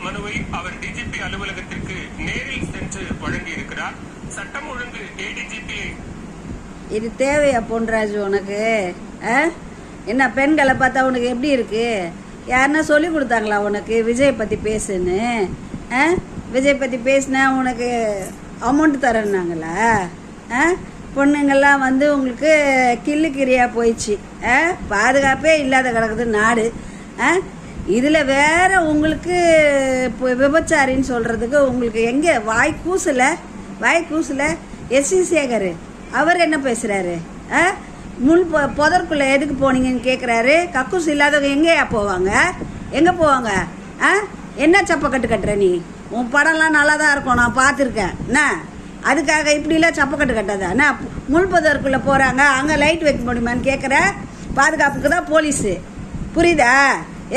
மனுவை அவர் டிஜிபி அலுவலகத்திற்கு நேரில் சென்று வழங்கியிருக்கிறார். சட்டம் ஒழுங்கு ஏடிஜிபி. இது தேவையா பொன்ராஜ் உனக்கு? என்ன பெண்களை பார்த்தா உனக்கு எப்படி இருக்கு? யாருன்னா சொல்லி கொடுத்தாங்களா உனக்கு விஜய் பற்றி பேசுன்னு? விஜய் பற்றி பேசினா உனக்கு அமௌண்ட் தரேன்னாங்களா? பொண்ணுங்கள்லாம் வந்து உங்களுக்கு கிரியாக போயிடுச்சு. பாதுகாப்பே இல்லாத கிடக்குது நாடு. இதில் வேற உங்களுக்கு இப்போ விபச்சாரின்னு சொல்கிறதுக்கு உங்களுக்கு எங்கே வாய் கூசலை? எஸ்சி சேகர் அவர் என்ன பேசுகிறாரு? முள் புதற்குள்ளே எதுக்கு போனீங்கன்னு கேட்குறாரு. கக்கூஸ் இல்லாதவங்க எங்கே போவாங்க? என்ன சப்பக்கட்டு கட்டுற நீ? உன் படம்லாம் நல்லா தான் இருக்கும், நான் பார்த்துருக்கேன். என்ன அதுக்காக இப்படிலாம் சப்பக்கட்டு கட்டாதா? என்ன முள் புதற்குள்ளே போகிறாங்க, அங்கே லைட் வைக்க முடியுமான்னு கேட்குற பாதுகாப்புக்கு தான் போலீஸு. புரியுதா?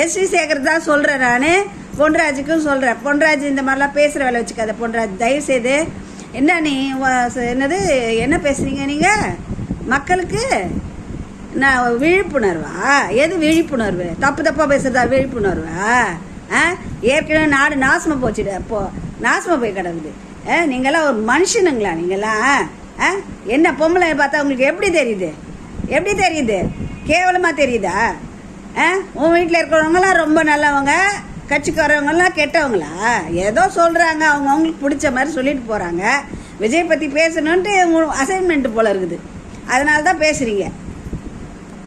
எஸ்வி சேகர் தான் சொல்கிறேன். நான் பொன்ராஜுக்கும் சொல்கிறேன். பொன்ராஜ் இந்த மாதிரிலாம் பேசுகிற வேலை வச்சுக்காத பொன்ராஜ், தயவுசெய்து. என்ன நீ என்ன பேசுகிறீங்க நீங்கள்? மக்களுக்கு நான் விழிப்புணர்வா? எது விழிப்புணர்வு? தப்பாக பேசுறதா விழிப்புணர்வா? ஏற்கனவே நாடு நாசமாக போச்சுடு. நாசமாக போய் கிடக்குது. நீங்களாம் ஒரு மனுஷனுங்களா? நீங்களாம் என்ன பொம்பளை பார்த்தா உங்களுக்கு எப்படி தெரியுது? கேவலமாக தெரியுதா? உன் வீட்டில் இருக்கிறவங்களாம் ரொம்ப நல்லவங்க, கட்சிக்கு வரவங்கலாம் கெட்டவங்களா? ஏதோ சொல்கிறாங்க, அவங்களுக்கு பிடிச்ச மாதிரி சொல்லிட்டு போகிறாங்க. விஜய் பற்றி பேசணுன்ட்டு அசைன்மெண்ட்டு போல் இருக்குது, அதனால தான் பேசுகிறீங்க.